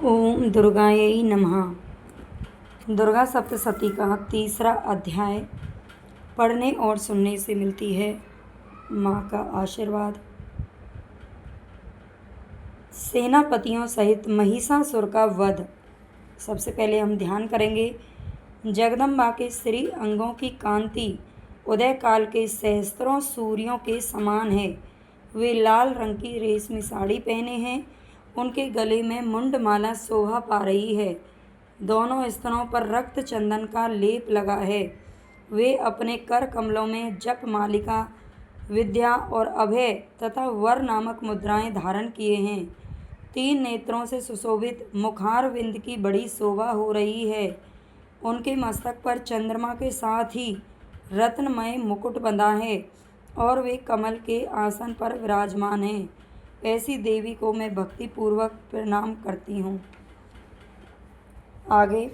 ओम दुर्गायै नमः। दुर्गा सप्तशती का तीसरा अध्याय पढ़ने और सुनने से मिलती है माँ का आशीर्वाद। सेनापतियों सहित महिषासुर का वध। सबसे पहले हम ध्यान करेंगे जगदम्बा के श्री अंगों की कांति उदय काल के सहस्त्रों सूर्यों के समान है। वे लाल रंग की रेशमी साड़ी पहने हैं। उनके गले में मुंडमाला शोभा पा रही है। दोनों स्तनों पर रक्त चंदन का लेप लगा है। वे अपने कर कमलों में जप मालिका, विद्या और अभय तथा वर नामक मुद्राएं धारण किए हैं। 3 नेत्रों से सुशोभित मुखारविंद की बड़ी शोभा हो रही है। उनके मस्तक पर चंद्रमा के साथ ही रत्नमय मुकुट बंधा है और वे कमल के आसन पर विराजमान हैं। ऐसी देवी को मैं भक्ति पूर्वक प्रणाम करती हूँ। आगे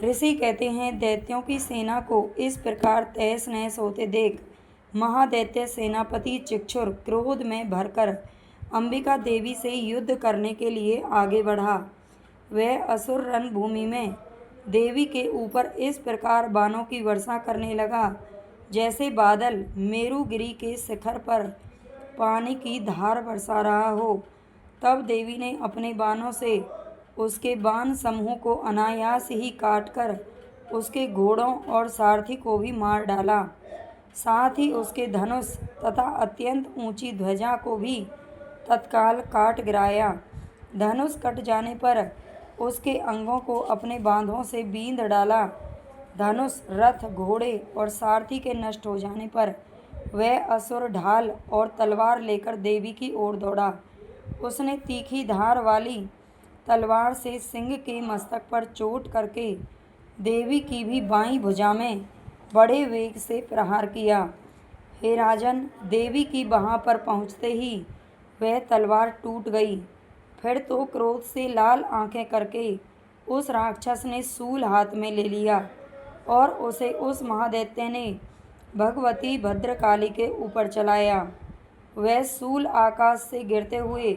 ऋषि कहते हैं, दैत्यों की सेना को इस प्रकार तहस नहस होते देख महादैत्य सेनापति चिक्षुर क्रोध में भरकर अंबिका देवी से युद्ध करने के लिए आगे बढ़ा। वह असुर रणभूमि में देवी के ऊपर इस प्रकार बाणों की वर्षा करने लगा जैसे बादल मेरुगिरी के शिखर पर पानी की धार बरसा रहा हो। तब देवी ने अपने बाणों से उसके बाण समूह को अनायास ही काटकर उसके घोड़ों और सारथी को भी मार डाला। साथ ही उसके धनुष तथा अत्यंत ऊंची ध्वजा को भी तत्काल काट गिराया। धनुष कट जाने पर उसके अंगों को अपने बांधों से बींध डाला। धनुष, रथ, घोड़े और सारथी के नष्ट हो जाने पर वह असुर ढाल और तलवार लेकर देवी की ओर दौड़ा। उसने तीखी धार वाली तलवार से सिंह के मस्तक पर चोट करके देवी की भी बाईं भुजा में बड़े वेग से प्रहार किया। हे राजन, देवी की बाह पर पहुँचते ही वह तलवार टूट गई। फिर तो क्रोध से लाल आंखें करके उस राक्षस ने शूल हाथ में ले लिया और उसे उस महादैत्य ने भगवती भद्रकाली के ऊपर चलाया। वह शूल आकाश से गिरते हुए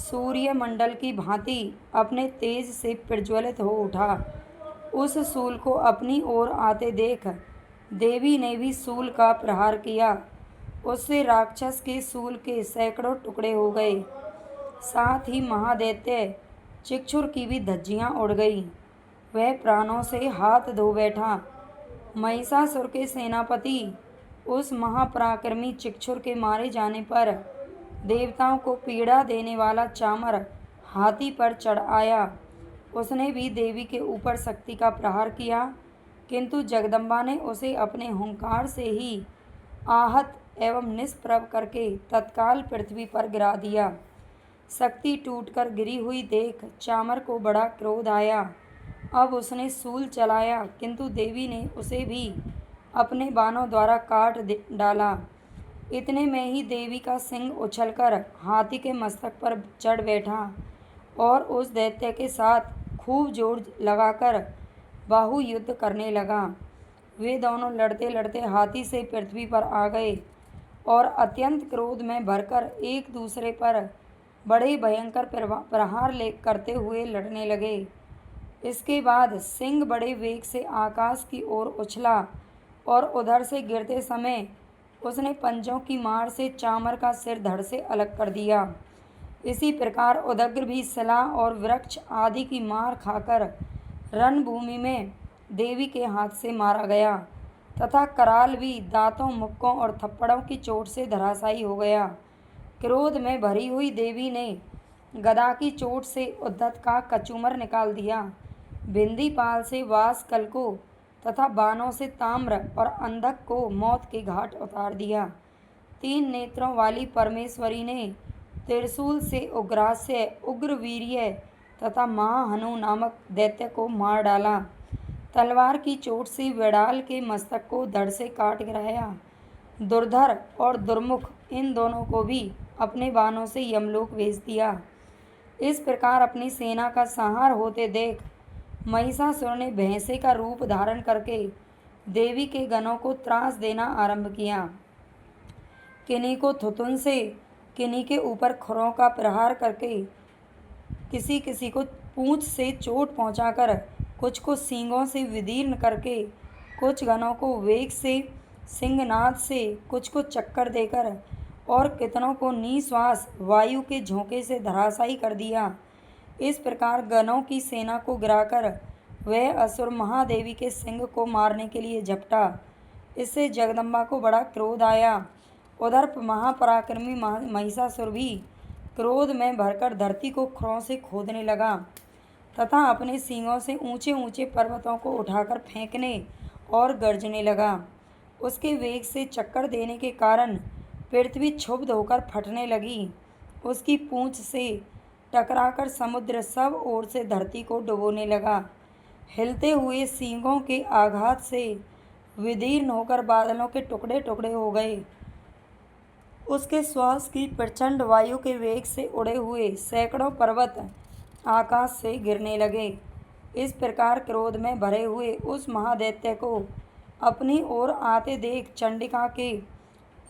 सूर्यमंडल की भांति अपने तेज से प्रज्वलित हो उठा। उस शूल को अपनी ओर आते देख देवी ने भी शूल का प्रहार किया। उससे राक्षस के शूल के सैकड़ों टुकड़े हो गए। साथ ही महादैत्य चिक्षुर की भी धज्जियां उड़ गई। वह प्राणों से हाथ धो बैठा। महिषासुर के सेनापति उस महापराक्रमी चिक्षुर के मारे जाने पर देवताओं को पीड़ा देने वाला चामर हाथी पर चढ़ आया। उसने भी देवी के ऊपर शक्ति का प्रहार किया, किंतु जगदम्बा ने उसे अपने हुंकार से ही आहत एवं निष्प्रभ करके तत्काल पृथ्वी पर गिरा दिया। शक्ति टूटकर गिरी हुई देख चामर को बड़ा क्रोध आया। अब उसने शूल चलाया, किंतु देवी ने उसे भी अपने बाणों द्वारा काट डाला। इतने में ही देवी का सिंह उछलकर हाथी के मस्तक पर चढ़ बैठा और उस दैत्य के साथ खूब जोर लगाकर बाहु युद्ध करने लगा। वे दोनों लड़ते लड़ते हाथी से पृथ्वी पर आ गए और अत्यंत क्रोध में भरकर एक दूसरे पर बड़े भयंकर प्रहार करते हुए लड़ने लगे। इसके बाद सिंह बड़े वेग से आकाश की ओर उछला और उधर से गिरते समय उसने पंजों की मार से चामर का सिर धड़ से अलग कर दिया। इसी प्रकार उदग्र भी शिला और वृक्ष आदि की मार खाकर रणभूमि में देवी के हाथ से मारा गया तथा कराल भी दांतों, मुक्कों और थप्पड़ों की चोट से धराशायी हो गया। क्रोध में भरी हुई देवी ने गदा की चोट से उद्धत का कचूमर निकाल दिया, बिंदीपाल से वासकल को तथा बाणों से ताम्र और अंधक को मौत के घाट उतार दिया। 3 नेत्रों वाली परमेश्वरी ने त्रिशूल से उग्रास्य, उग्रवीर्य तथा महाहनु नामक दैत्य को मार डाला। तलवार की चोट से विड़ाल के मस्तक को धड़ से काट गिराया। दुर्धर और दुर्मुख इन दोनों को भी अपने बाणों से यमलोक भेज दिया। इस प्रकार अपनी सेना का संहार होते देख महिषासुर ने भैंसे का रूप धारण करके देवी के गणों को त्रास देना आरंभ किया। किन्हीं को थुथुन से, किन्हीं के ऊपर खुरों का प्रहार करके किसी किसी को पूंछ से चोट पहुंचाकर, कुछ को सींगों से विदीर्ण करके, कुछ गणों को वेग से सिंहनाद से, कुछ को चक्कर देकर और कितनों को निश्वास वायु के झोंके से धराशायी कर दिया। इस प्रकार गणों की सेना को गिराकर वह असुर महादेवी के सिंह को मारने के लिए झपटा। इससे जगदम्बा को बड़ा क्रोध आया। उधर महापराक्रमी महिषासुर भी क्रोध में भरकर धरती को खुरों से खोदने लगा तथा अपने सींगों से ऊंचे ऊंचे पर्वतों को उठाकर फेंकने और गरजने लगा। उसके वेग से चक्कर देने के कारण पृथ्वी क्षुब्ध होकर फटने लगी। उसकी पूंछ से टकराकर समुद्र सब ओर से धरती को डुबोने लगा। हिलते हुए सींगों के आघात से विदीर्ण होकर बादलों के टुकड़े टुकड़े हो गए। उसके श्वास की प्रचंड वायु के वेग से उड़े हुए सैकड़ों पर्वत आकाश से गिरने लगे। इस प्रकार क्रोध में भरे हुए उस महादैत्य को अपनी ओर आते देख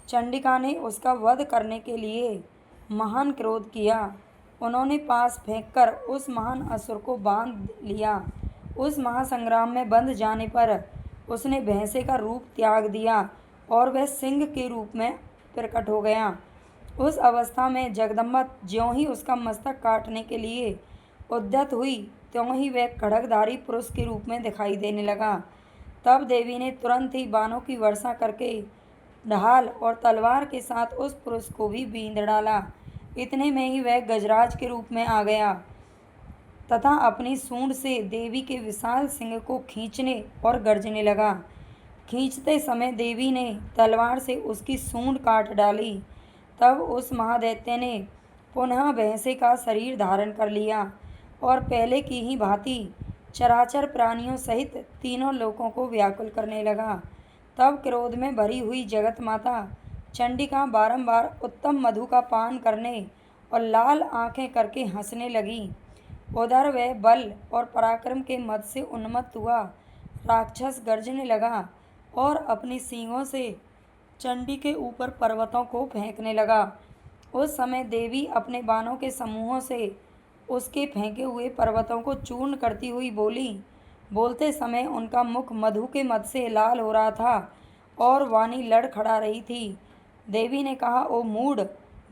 चंडिका ने उसका वध करने के लिए महान क्रोध किया। उन्होंने पास फेंककर उस महान असुर को बांध लिया। उस महासंग्राम में बंध जाने पर उसने भैंसे का रूप त्याग दिया और वह सिंह के रूप में प्रकट हो गया। उस अवस्था में जगदम्बा ज्यों ही उसका मस्तक काटने के लिए उद्यत हुई, त्यों ही वह खड्गधारी पुरुष के रूप में दिखाई देने लगा। तब देवी ने तुरंत ही बाणों की वर्षा करके ढाल और तलवार के साथ उस पुरुष को भी बींध डाला। इतने में ही वह गजराज के रूप में आ गया तथा अपनी सूंड से देवी के विशाल सिंह को खींचने और गर्जने लगा। खींचते समय देवी ने तलवार से उसकी सूंड काट डाली। तब उस महादैत्य ने पुनः भैंसे का शरीर धारण कर लिया और पहले की ही भांति चराचर प्राणियों सहित तीनों लोकों को व्याकुल करने लगा। तब क्रोध में भरी हुई जगत माता चंडिका बारंबार उत्तम मधु का पान करने और लाल आंखें करके हंसने लगी। उधर वह बल और पराक्रम के मद से उन्मत्त हुआ राक्षस गर्जने लगा और अपनी सींगों से चंडी के ऊपर पर्वतों को फेंकने लगा। उस समय देवी अपने बाणों के समूहों से उसके फेंके हुए पर्वतों को चूर्ण करती हुई बोली। बोलते समय उनका मुख मधु के मद से लाल हो रहा था और वाणी लड़खड़ा रही थी। देवी ने कहा, ओ मूढ़,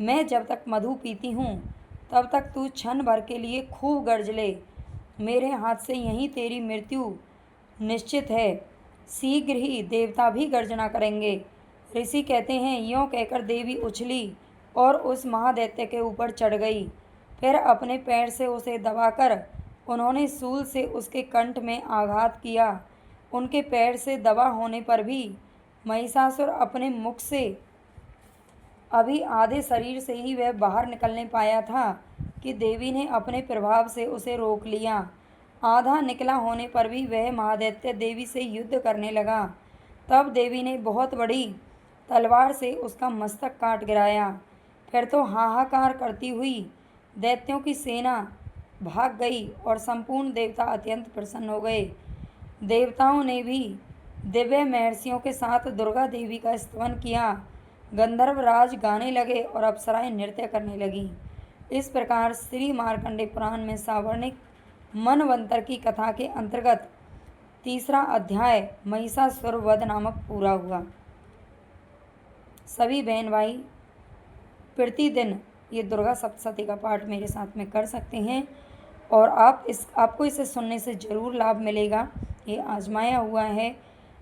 मैं जब तक मधु पीती हूँ तब तक तू क्षण भर के लिए खूब गर्ज ले। मेरे हाथ से यहीं तेरी मृत्यु निश्चित है। शीघ्र ही देवता भी गर्जना करेंगे। ऋषि कहते हैं, यों कहकर देवी उछली और उस महादैत्य के ऊपर चढ़ गई। फिर अपने पैर से उसे दबाकर उन्होंने शूल से उसके कंठ में आघात किया। उनके पैर से दबा होने पर भी महिषासुर अपने मुख से अभी आधे शरीर से ही वह बाहर निकलने पाया था कि देवी ने अपने प्रभाव से उसे रोक लिया। आधा निकला होने पर भी वह महादैत्य देवी से युद्ध करने लगा। तब देवी ने बहुत बड़ी तलवार से उसका मस्तक काट गिराया। फिर तो हाहाकार करती हुई दैत्यों की सेना भाग गई और संपूर्ण देवता अत्यंत प्रसन्न हो गए। देवताओं ने भी दिव्य महर्षियों के साथ दुर्गा देवी का स्तवन किया। गंधर्व राज गाने लगे और अप्सराएं नृत्य करने लगी। इस प्रकार श्री मार्कंडेय पुराण में सावर्णिक मनवंतर की कथा के अंतर्गत तीसरा अध्याय महिषासुर वध नामक पूरा हुआ। सभी बहन भाई प्रतिदिन ये दुर्गा सप्तशती का पाठ मेरे साथ में कर सकते हैं और आपको इसे सुनने से ज़रूर लाभ मिलेगा। ये आजमाया हुआ है।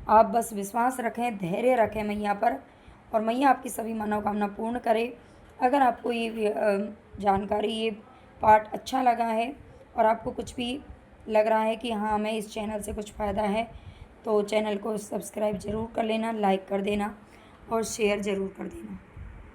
आप बस विश्वास रखें, धैर्य रखें मैया पर, और मैया आपकी सभी मनोकामना पूर्ण करे। अगर आपको ये जानकारी, ये पाठ अच्छा लगा है और आपको कुछ भी लग रहा है कि हाँ हमें इस चैनल से कुछ फ़ायदा है, तो चैनल को सब्सक्राइब ज़रूर कर लेना, लाइक कर देना और शेयर ज़रूर कर देना।